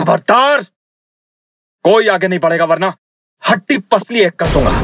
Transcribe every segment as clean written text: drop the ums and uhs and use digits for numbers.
खबरदार, कोई आगे नहीं बढ़ेगा वरना हड्डी पसली एक कर दूंगा।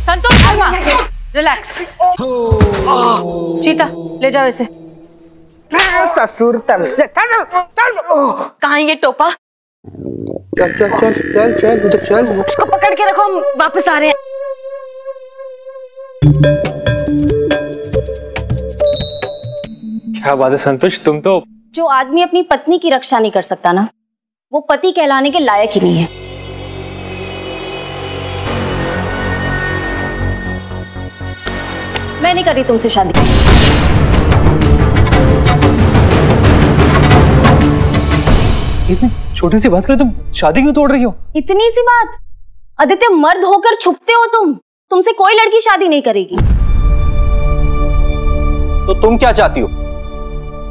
संतोष शर्मा, रिलैक्स। चीता ले जाओ इसे। ससुर तब से कहाँ ये टोपा? चल चल चल चल चल उधर चल। उसको पकड़ के रखो, हम वापस आ रहे हैं। क्या बात है संतोष, तुम तो। जो आदमी अपनी पत्नी की रक्षा नहीं कर सकता ना, वो पति कहलाने के लायक ही नहीं है। मैं नहीं कर रही तुमसे शादी। इतनी छोटी सी बात कर तुम शादी क्यों तोड़ रही हो? इतनी सी बात? आदित्य, मर्द होकर छुपते हो तुम। तुमसे कोई लड़की शादी नहीं करेगी। तो तुम क्या चाहती हो?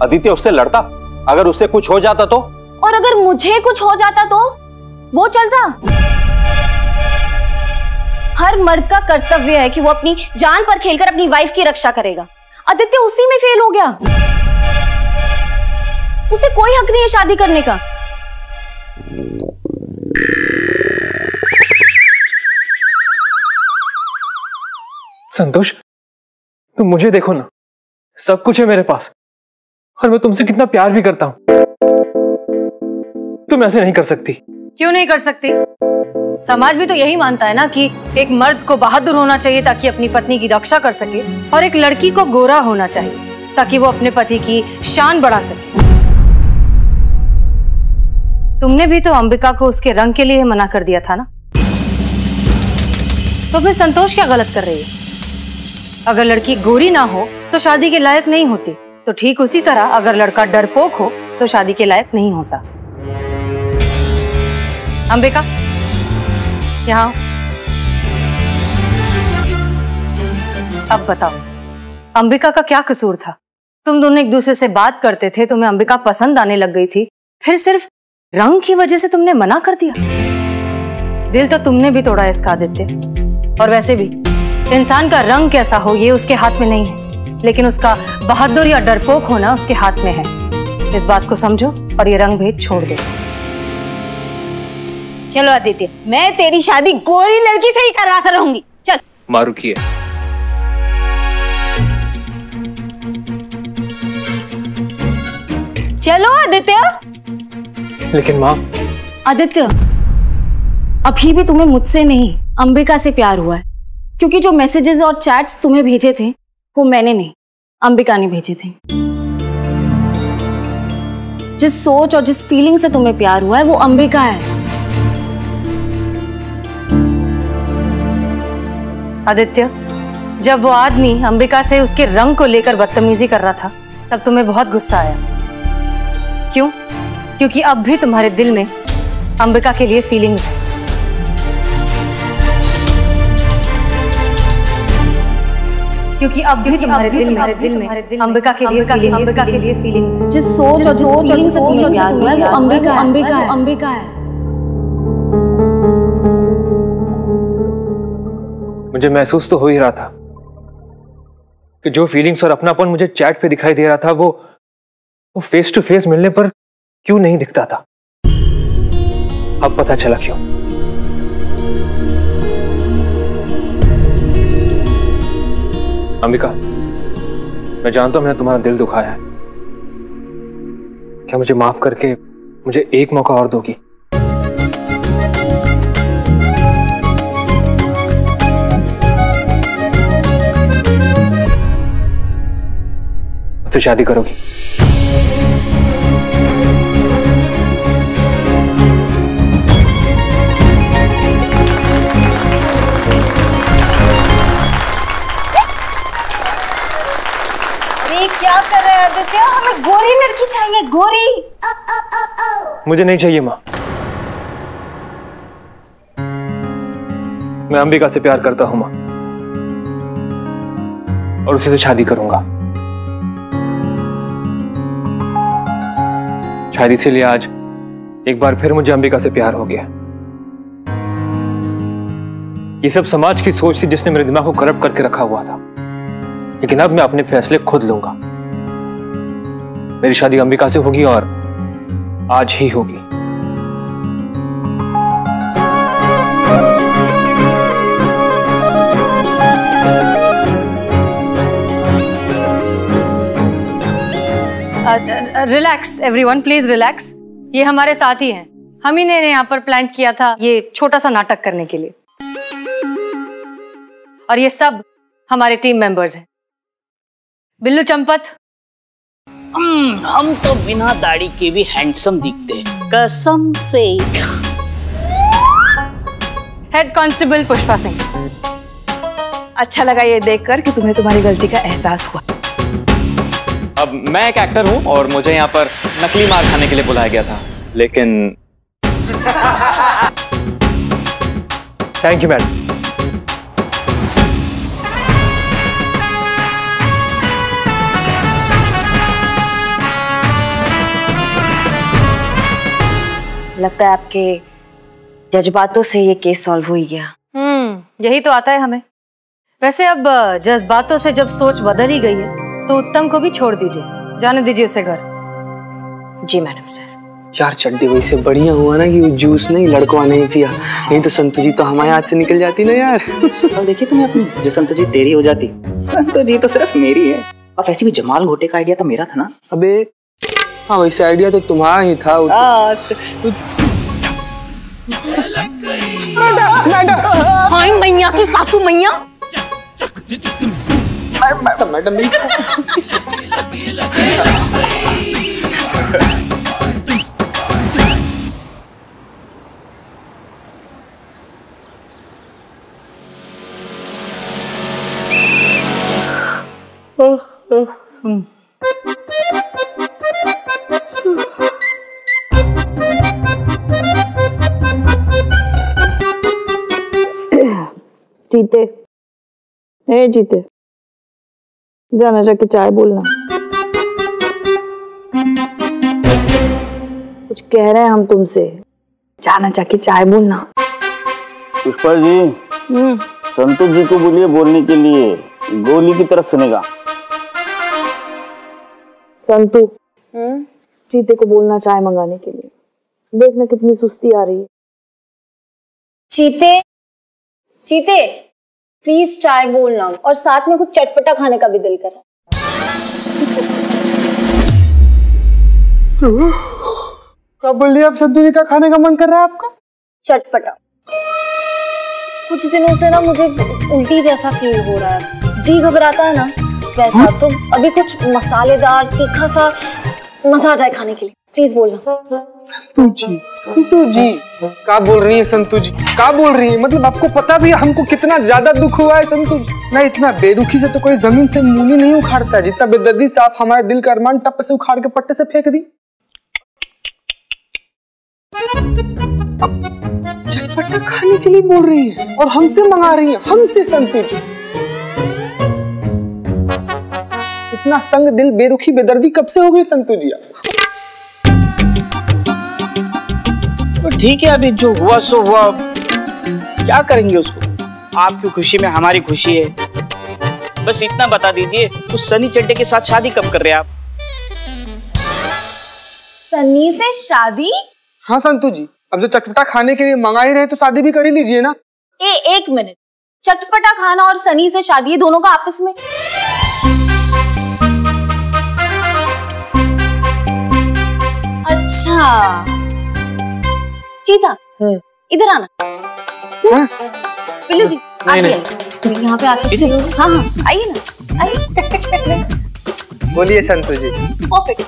आदित्य उससे लड़ता, अगर उससे कुछ हो जाता तो? और अगर मुझे कुछ हो जाता तो वो चलता? हर मर्द का कर्तव्य है कि वो अपनी जान पर खेलकर अपनी वाइफ की रक्षा करेगा। आदित्य उसी में फेल हो गया। उसे कोई हक नहीं है शादी करने का। संतोष, तुम मुझे देखो ना, सब कुछ है मेरे पास और मैं तुमसे कितना प्यार भी करता हूं। तुम ऐसे नहीं कर सकती। क्यों नहीं कर सकती? समाज भी तो यही मानता है ना कि एक मर्द को बहादुर होना चाहिए ताकि अपनी पत्नी की रक्षा कर सके, और एक लड़की को गोरा होना चाहिए ताकि वो अपने पति की शान बढ़ा सके। तुमने भी तो अंबिका को उसके रंग के लिए मना कर दिया था ना, तो फिर संतोष क्या गलत कर रही है? अगर लड़की गोरी ना हो तो शादी के लायक नहीं होती, तो ठीक उसी तरह अगर लड़का डरपोक हो तो शादी के लायक नहीं होता। अंबिका, यहाँ अब बताओ, अंबिका का क्या कसूर था? तुम दोनों एक दूसरे से बात करते थे, तुम्हें अंबिका पसंद आने लग गई थी, फिर सिर्फ रंग की वजह से तुमने मना कर दिया। दिल तो तुमने भी तोड़ा इसका आदित्य। और वैसे भी इंसान का रंग कैसा हो ये उसके हाथ में नहीं है, लेकिन उसका बहादुर या डरपोक होना उसके हाथ में है। इस बात को समझो और ये रंग भेद छोड़ दो। चलो आदित्य, मैं तेरी शादी गोरी लड़की से ही करवा कर रहूंगी। चल। माँ रुकिए। चलो आदित्य। लेकिन माँ। आदित्य, अभी भी तुम्हें मुझसे नहीं अंबिका से प्यार हुआ है, क्योंकि जो मैसेजेस और चैट्स तुम्हें भेजे थे वो मैंने नहीं, अंबिका ने भेजे थे। जिस सोच और जिस फीलिंग से तुम्हें प्यार हुआ है वो अंबिका है। आदित्य, जब वो आदमी अंबिका से उसके रंग को लेकर बदतमीजी कर रहा था तब तुम्हें बहुत गुस्सा आया। क्यों? क्योंकि अब भी तुम्हारे दिल में अंबिका के लिए फीलिंग्स है। क्योंकि अब भी तुम्हारे दिल में अंबिका के लिए फीलिंग्स है। जिस सोच और जिस फीलिंग से तुम्हें प्यार हुआ है वो अंबिका है। मुझे महसूस तो हो ही रहा था कि जो फीलिंग्स और अपनापन मुझे चैट पे दिखाई दे रहा था वो फेस टू फेस मिलने पर क्यों नहीं दिखता था। अब पता चला क्यों। अंबिका, मैं जानता हूं मैंने तुम्हारा दिल दुखाया है। क्या मुझे माफ करके मुझे एक मौका और दोगी? मुझसे शादी करोगी? क्या कर रहे हैं आदित्य? हमें गोरी लड़की चाहिए, गोरी। मुझे नहीं चाहिए माँ। मैं अंबिका से प्यार करता हूं माँ, और उसी से शादी करूंगा। शायद इसीलिए आज एक बार फिर मुझे अंबिका से प्यार हो गया। ये सब समाज की सोच थी जिसने मेरे दिमाग को करप्ट करके रखा हुआ था, लेकिन अब मैं अपने फैसले खुद लूंगा। मेरी शादी अंबिका से होगी और आज ही होगी। Relax everyone, please relax. ये हमारे साथी हैं, हम ही ने यहाँ पर प्लान किया था ये छोटा सा नाटक करने के लिए, और ये सब हमारे टीम मेंबर्स हैं। बिल्लू चंपत, हम तो बिना दाढ़ी के भी हैंडसम दिखते हैं, कसम से। Head constable Pushpa Singh. अच्छा लगा ये देखकर कि तुम्हें तुम्हारी गलती का एहसास हुआ। अब मैं एक एक्टर हूं और मुझे यहाँ पर नकली मार खाने के लिए बुलाया गया था, लेकिन थैंक यू मैडम। लगता है आपके जज्बातों से ये केस सॉल्व हो ही गया। यही तो आता है हमें। वैसे अब जज्बातों से जब सोच बदल ही गई है तो उत्तम को भी छोड़ दीजिए, जाने दीजिए उसे घर। जी मैडम सर। यार चड्डी वैसे बढ़िया हुआ ना कि वो जूस नहीं लड़कवा नहीं पिया, नहीं तो संतु जी तो हमारे हाथ से निकल जाती ना यार। अब देखिए तुम्हें अपनी, जो संतु जी तेरी हो जाती, संतु जी तो सिर्फ मेरी है। और वैसे भी जमाल घोटे का आइडिया तो मेरा था ना। अबे हाँ, वैसे आइडिया तो तुम्हारा ही था। हाय मैया की सासू मैया। मैडम नहीं। जीते, ए जीते, जाना जाके चाय बोलना। कुछ कह रहे हैं हम तुमसे, जाना जाके चाय बोलना। पुष्पा जी, संतोष जी को बोलिए बोलने के लिए, गोली की तरफ सुनेगा। संतु, चीते को बोलना चाय मंगाने के लिए। देखना कितनी सुस्ती आ रही है। चीते, चीते प्लीज चाय बोलना, और साथ में कुछ चटपटा खाने का भी दिल कर रहा। क्या बोल रही है आप? संतु जी का खाने का मन कर रहा है आपका? चटपटा। कुछ दिनों से ना मुझे उल्टी जैसा फील हो रहा है, जी घबराता है ना वैसा। तो अभी कुछ मसालेदार तीखा सा मजा आ जाए खाने के लिए, प्लीज बोलना। संतु जी क्या बोल रही है? संतु जी क्या बोल रही है? मतलब आपको पता भी है हमको कितना ज्यादा दुख हुआ है संतु जी। ना इतना बेरुखी से तो कोई जमीन से मूली नहीं उखाड़ता है, जितना बेदर्दी से आप हमारे दिल का अरमान टप से उखाड़ के पट्टे से फेंक दी। चटपटा खाने के लिए बोल रही है और हमसे मंगा रही है, हमसे। संतु जी इतना संग दिल बेरुखी बेदर्दी कब से हो गई संतु जी? तो ठीक है, अभी जो हुआ सो हुआ, क्या करेंगे उसको। आपकी खुशी में हमारी खुशी है। बस इतना बता दीजिए, उस सनी चड्डे के साथ शादी कब कर रहे हैं आप? सन्नी से शादी? हाँ संतु जी, अब जो चटपटा खाने के लिए मंगा ही रहे तो शादी भी कर ही लीजिए ना। एक मिनट, चटपटा खाना और सनी से शादी दोनों का आपस में? अच्छा चीता, इधर आना। पिल्लू जी आइए, यहाँ पे आके। हाँ हाँ आइए ना, आइए। बोलिए संतु जी। परफेक्ट।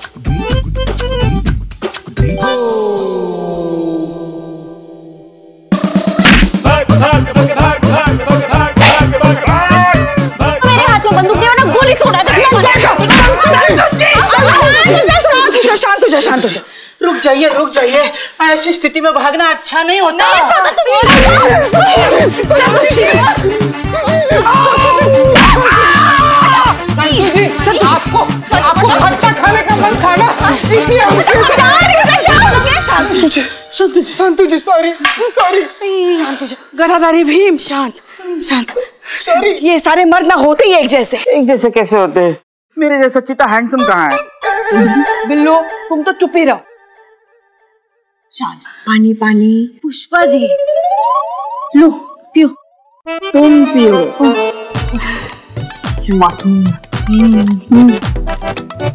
मेरे हाथ में बंदूक नहीं हो ना, गोली से उड़ा दे। शांत हो जा। रुक जाइए, ऐसी स्थिति में भागना अच्छा नहीं होता। संतु जी, आपको खट्टा खाने का मन था ना, इसलिए संतु जी सॉरी। शांत हो जा। गदाधारी भीम, शांत। सॉरी। ये सारे मर्द ना होते ही एक जैसे कैसे होते हैं? मेरे जैसा चीता हैंडसम कहाँ है? बिल्लो तुम तो चुप ही रहो। शांत। पानी। पुष्पा जी लो पियो। तुम पियो। मासूम।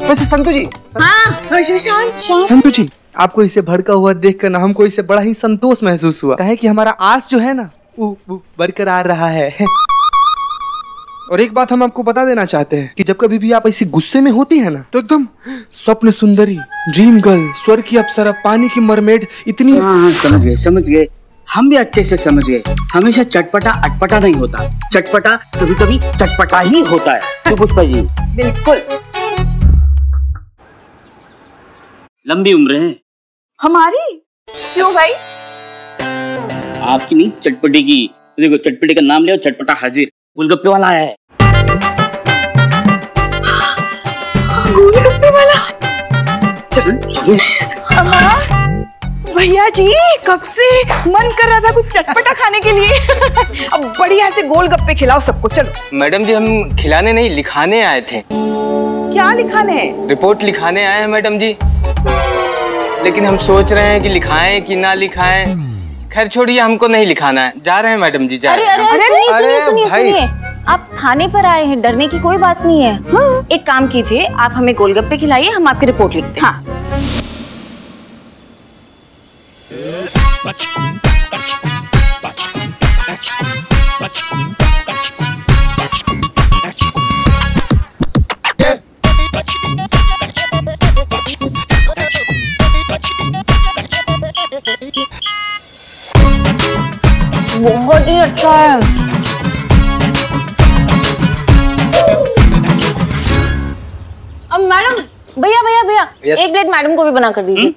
वैसे संतु जी। हाँ शांत। संतु जी, आपको इसे भड़का हुआ देखकर ना हमको इसे बड़ा ही संतोष महसूस हुआ। कहे कि हमारा आस जो है ना वो बरकरार रहा है। और एक बात हम आपको बता देना चाहते हैं कि जब कभी भी आप ऐसे गुस्से में होती है ना तो एकदम स्वप्न सुंदरी, ड्रीम गर्ल, स्वर्ग की अप्सरा, पानी की मरमेड इतनी। हाँ समझ गए। हम भी अच्छे से समझ गए। हमेशा चटपटा अटपटा नहीं होता, चटपटा कभी चटपटा ही होता है। तो पुष्पा जी बिल्कुल। लंबी उम्र है हमारी। क्यों भाई? आपकी नहीं, चटपटी की। देखो चटपटी का नाम ले, चटपटा हाजिर। गोलगप्पे वाला आया है। गोलगप्पे वाला? भैया जी कब से मन कर रहा था कुछ चटपटा खाने के लिए। अब बढ़िया से गोलगप्पे खिलाओ सबको। चलो। मैडम जी, हम खिलाने नहीं लिखाने आए थे। क्या लिखाने? रिपोर्ट लिखाने आए हैं मैडम जी, लेकिन हम सोच रहे हैं कि लिखाएं कि ना लिखाएं। खैर छोड़िए, हमको नहीं लिखाना है, जा रहे हैं मैडम जी, जा रहे हैं। अरे सुनिए, आप थाने पर आए हैं, डरने की कोई बात नहीं है। हाँ। एक काम कीजिए, आप हमें गोलगप्पे खिलाइए, हम आपकी रिपोर्ट लिखते हैं। हाँ। बहुत ही अच्छा है। अब मैडम, भैया एक प्लेट मैडम को भी बना कर दीजिए।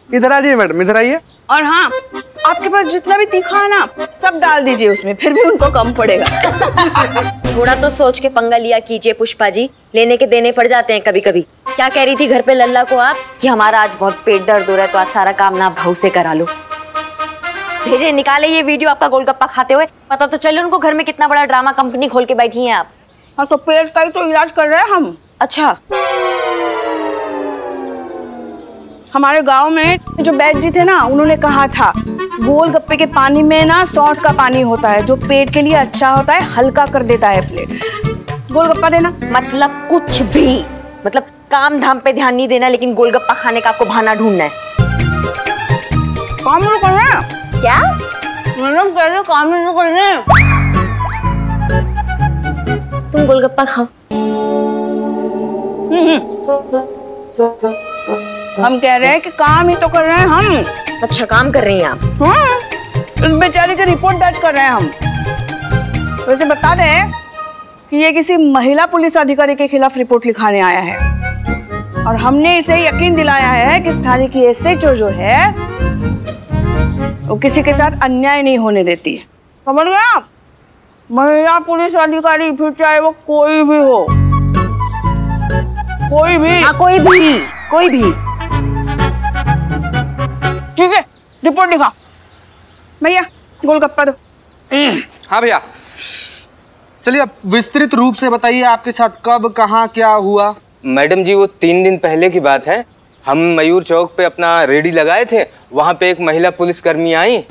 इधर आ जाइए मैडम, इधर आइए। और हाँ, आपके पास जितना भी तीखा है ना सब डाल दीजिए उसमें, फिर भी उनको कम पड़ेगा। थोड़ा तो सोच के पंगा लिया कीजिए पुष्पा जी, लेने के देने पड़ जाते हैं कभी कभी। क्या कह रही थी घर पे लल्ला को आप कि हमारा आज बहुत पेट दर्द हो रहा है तो आज सारा काम ना भाव से करा लो। भेजे, निकाले ये वीडियो आपका गोलगप्पा खाते हुए, पता तो चले उनको घर में कितना बड़ा ड्रामा कंपनी खोल के बैठी हैं आप। हाँ तो पेट का ही तो इलाज कर रहे हैं हम। अच्छा। हमारे गांव में जो वैद्य जी थे ना, उन्होंने कहा था गोलगप्पे के पानी में ना सौंठ का पानी होता है जो पेट के लिए अच्छा होता है, हल्का कर देता है पेट। गोलगप्पा देना। मतलब कुछ भी, मतलब काम धाम पे ध्यान नहीं देना, लेकिन गोलगप्पा खाने का आपको बहाना ढूंढना है। काम नहीं कर रहे हैं क्या? मैडम कह रहे काम नहीं कर रहे हैं। तुम गोलगप्पा खाओ। हम कह रहे हैं कि काम ही तो कर रहे हैं हम। अच्छा, काम कर रही हैं आप? हाँ, उस बेचारे की रिपोर्ट दर्ज कर रहे हैं हम। वैसे बता दें कि ये किसी महिला पुलिस अधिकारी के खिलाफ रिपोर्ट लिखाने आया है और हमने इसे यकीन दिलाया है कि स्थानीय की एसएचओ जो है वो किसी के साथ अन्याय नहीं होने देती है। समझ गए आप? महिला पुलिस अधिकारी, फिर चाहे वो कोई भी हो, कोई भी। हाँ, कोई भी। ठीक है, रिपोर्ट लिखा। भैया गोलगप्पा दो। हाँ भैया, चलिए अब विस्तृत रूप से बताइए आपके साथ कब, कहाँ, क्या हुआ। मैडम जी, वो 3 दिन पहले की बात है। हम मयूर चौक पे अपना रेडी लगाए थे, वहां पे एक महिला पुलिसकर्मी आई।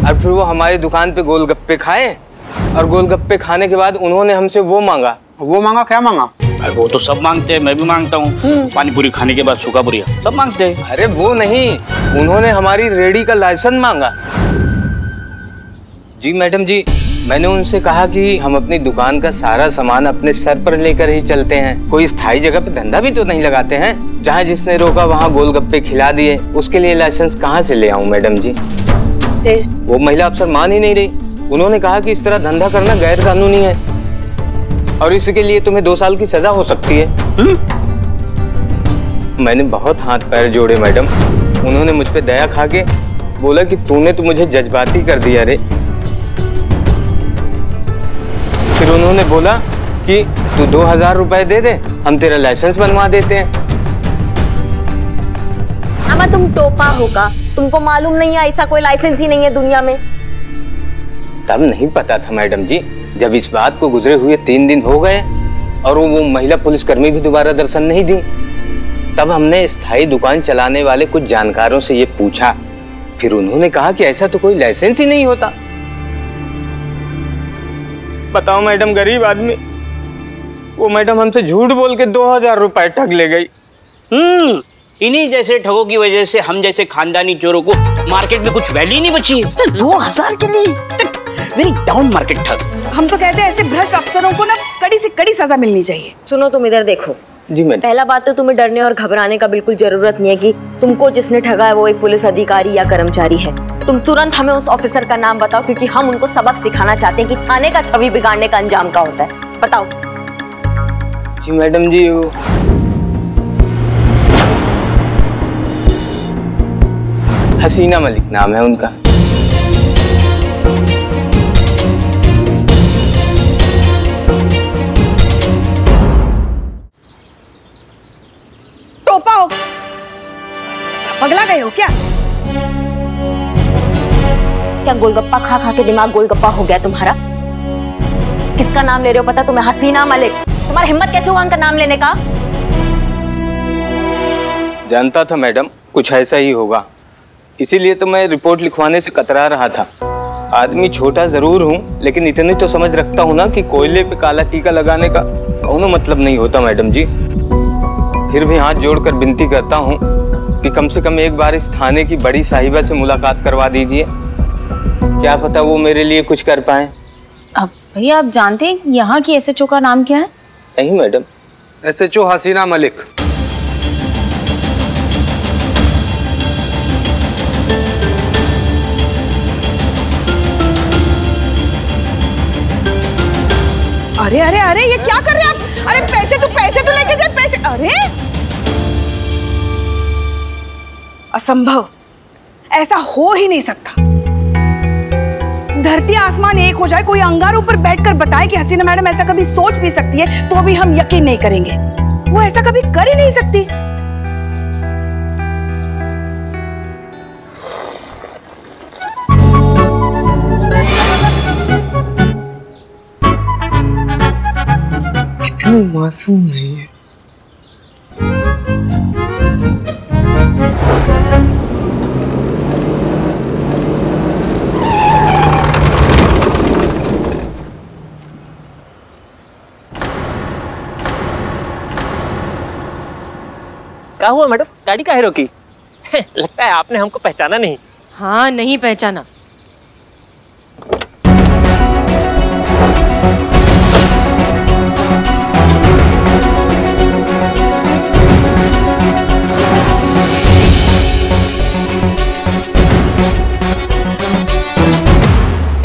और फिर वो हमारी दुकान पे गोलगप्पे खाए और गोलगप्पे खाने के बाद उन्होंने हमसे वो मांगा। वो मांगा? क्या मांगा? वो तो सब मांगते हैं, मैं भी मांगता हूँ। पानी पूरी खाने के बाद सूखा बुरिया सब मांगते हैं। अरे वो नहीं, उन्होंने हमारी रेडी का लाइसेंस मांगा। जी मैडम जी, मैंने उनसे कहा कि हम अपनी दुकान का सारा सामान अपने सर पर लेकर ही चलते हैं, कोई स्थायी जगह पे धंधा भी तो नहीं लगाते हैं। जहाँ जिसने रोका वहाँ गोलगप्पे खिला दिए, उसके लिए लाइसेंस कहाँ से ले आऊँ मैडम जी? वो महिला अफसर मान ही नहीं रही। उन्होंने कहा कि इस तरह धंधा करना गैर कानूनी है और इसके लिए तुम्हें 2 साल की सजा हो सकती है। मैंने बहुत हाथ पैर जोड़े मैडम। उन्होंने मुझ पे दया खा के बोला कि तूने तो मुझे जज्बाती कर दिया रे। फिर उन्होंने बोला कि तू 2000 रुपए दे दे, हम तेरा लाइसेंस बनवा देते हैं। अमा तुम टोपा होगा, तुमको मालूम नहीं है ऐसा कोई लाइसेंस ही नहीं है दुनिया में। तब नहीं पता था मैडम जी। जब इस बात को गुजरे हुए 3 दिन हो गए और वो महिला पुलिसकर्मी भी दोबारा दर्शन नहीं दी, तब हमने स्थायी दुकान चलाने वाले कुछ जानकारों से ये पूछा। फिर उन्होंने कहा कि ऐसा तो कोई लाइसेंस ही नहीं होता। बताओ मैडम, गरीब आदमी, वो मैडम हमसे झूठ बोल के 2000 रुपए ठग ले गई। इन्हीं जैसे ठगों की वजह से हम जैसे खानदानी चोरों को मार्केट में कुछ वैल्यू नहीं बची है। 2000 के लिए वेरी डाउन मार्केट ठग। हम तो कहते हैं ऐसे भ्रष्ट अफसरों को ना कड़ी से कड़ी सजा मिलनी चाहिए। सुनो, तुम इधर देखो। जी मैडम। पहला बात तो तुम्हें डरने और घबराने का बिल्कुल जरूरत नहीं है कि तुमको जिसने ठगा है वो एक पुलिस अधिकारी या कर्मचारी है। तुम तुरंत हमें उस ऑफिसर का नाम बताओ, क्योंकि हम उनको सबक सिखाना चाहते हैं कि थाने का छवि बिगाड़ने का अंजाम क्या होता है। बताओ। जी मैडम जी, हसीना मलिक नाम है उनका। टोपा हो, पगला गए हो क्या? क्या गोलगप्पा खा खा के दिमाग गोलगप्पा हो गया तुम्हारा? किसका नाम ले रहे हो पता तुम्हें? हसीना मलिक। तुम्हारी हिम्मत कैसे हुआ उनका नाम लेने का? जानता था मैडम कुछ ऐसा ही होगा, इसीलिए तो मैं रिपोर्ट लिखवाने से कतरा रहा था। आदमी छोटा जरूर हूँ, लेकिन इतनी तो समझ रखता हूँ ना कि कोयले पे काला टीका लगाने का कौनो मतलब नहीं होता मैडम जी। फिर भी हाथ जोड़कर विनती करता हूँ कि कम से कम एक बार इस थाने की बड़ी साहिबा से मुलाकात करवा दीजिए। क्या पता वो मेरे लिए कुछ कर पाए। अब भैया, आप जानते हैं यहाँ की SHO का नाम क्या है? नहीं मैडम। SHO हसीना मलिक। अरे अरे अरे, ये क्या कर रहे हैं आप? अरे पैसे तो लेके जाए, पैसे। अरे असंभव, ऐसा हो ही नहीं सकता। धरती आसमान एक हो जाए, कोई अंगारों पर बैठकर बताए कि हसीना मैडम ऐसा कभी सोच भी सकती है, तो भी हम यकीन नहीं करेंगे। वो ऐसा कभी कर ही नहीं सकती। कितनी मासूम है ये। क्या हुआ मैडम, गाड़ी काहे रोकी? लगता है आपने हमको पहचाना नहीं। हाँ, नहीं पहचाना।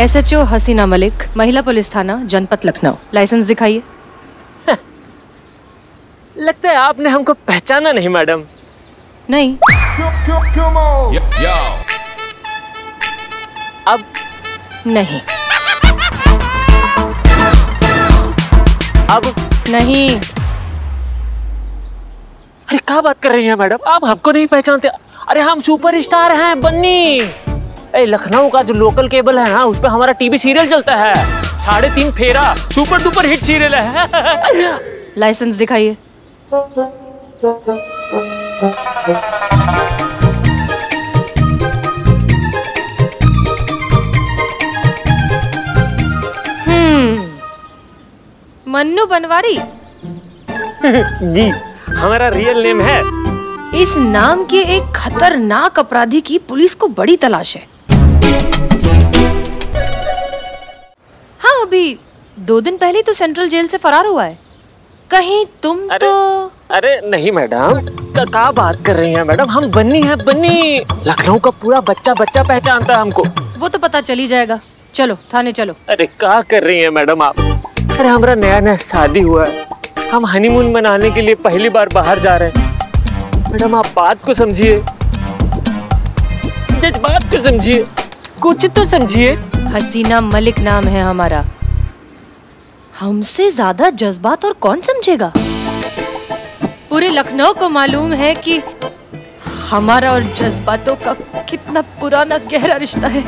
SHO हसीना मलिक, महिला पुलिस थाना, जनपद लखनऊ। लाइसेंस दिखाइए। लगता है आपने हमको पहचाना नहीं मैडम। नहीं। अब नहीं। अब नहीं। अरे क्या बात कर रही हैं मैडम, आप हमको नहीं पहचानते? अरे हम सुपरस्टार हैं बन्नी। लखनऊ का जो लोकल केबल है ना, उस पे हमारा टीवी सीरियल चलता है, 3.5 फेरा, सुपर डुपर हिट सीरियल है। लाइसेंस दिखाइए। मन्नू बनवारी। जी, हमारा रियल नेम है। इस नाम के एक खतरनाक अपराधी की पुलिस को बड़ी तलाश है। हाँ, अभी 2 दिन पहले तो सेंट्रल जेल से फरार हुआ है। कहीं तुम तो? अरे नहीं मैडम, क्या बात कर रही हैं मैडम, हम बन्नी हैं बन्नी। लखनऊ का पूरा बच्चा बच्चा पहचानता है हमको। वो तो पता चल ही जाएगा। चलो थाने चलो। अरे क्या कर रही हैं मैडम आप? अरे हमारा नया नया शादी हुआ है, हम हनीमून मनाने के लिए पहली बार बाहर जा रहे हैं। मैडम आप बात को समझिए, बात को समझिए, कुछ तो समझिए। हसीना मलिक नाम है हमारा। हमसे ज्यादा जज्बात और कौन समझेगा? पूरे लखनऊ को मालूम है कि हमारा और जज्बातों का कितना पुराना गहरा रिश्ता है।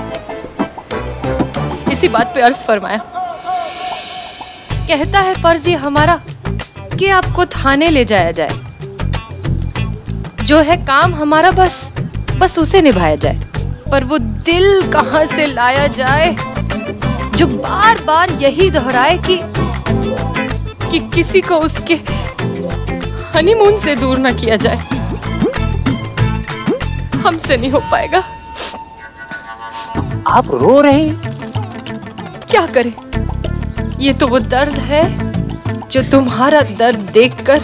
इसी बात पे अर्ज फरमाया। कहता है फर्जी हमारा कि आपको थाने ले जाया जाए। जो है काम हमारा बस उसे निभाया जाए। पर वो दिल कहां से लाया जाए जो बार बार यही दोहराए कि किसी को उसके हनीमून से दूर ना किया जाए। हमसे नहीं हो पाएगा। आप रो रहे हैं? क्या करें, ये तो वो दर्द है जो तुम्हारा दर्द देखकर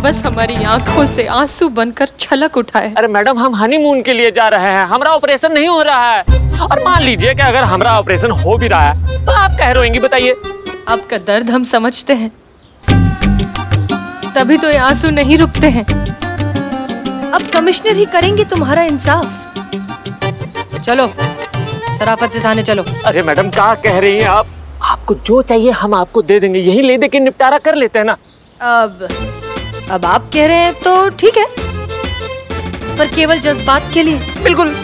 बस हमारी आंखों से आंसू बनकर छलक उठाए। अरे मैडम, हम हनीमून के लिए जा रहे हैं, हमारा ऑपरेशन नहीं हो रहा है। और मान लीजिए कि अगर हमारा ऑपरेशन हो भी रहा है तो आप कह रोएंगी, बताइए? आपका दर्द हम समझते हैं, तभी तो ये आंसू नहीं रुकते हैं। अब कमिश्नर ही करेंगे तुम्हारा इंसाफ। चलो शराफत से थाने चलो। अरे मैडम क्या कह रही हैं आप? आपको जो चाहिए हम आपको दे देंगे, यही ले दे के निपटारा कर लेते हैं ना। अब आप कह रहे हैं तो ठीक है, पर केवल जज्बात के लिए। बिल्कुल।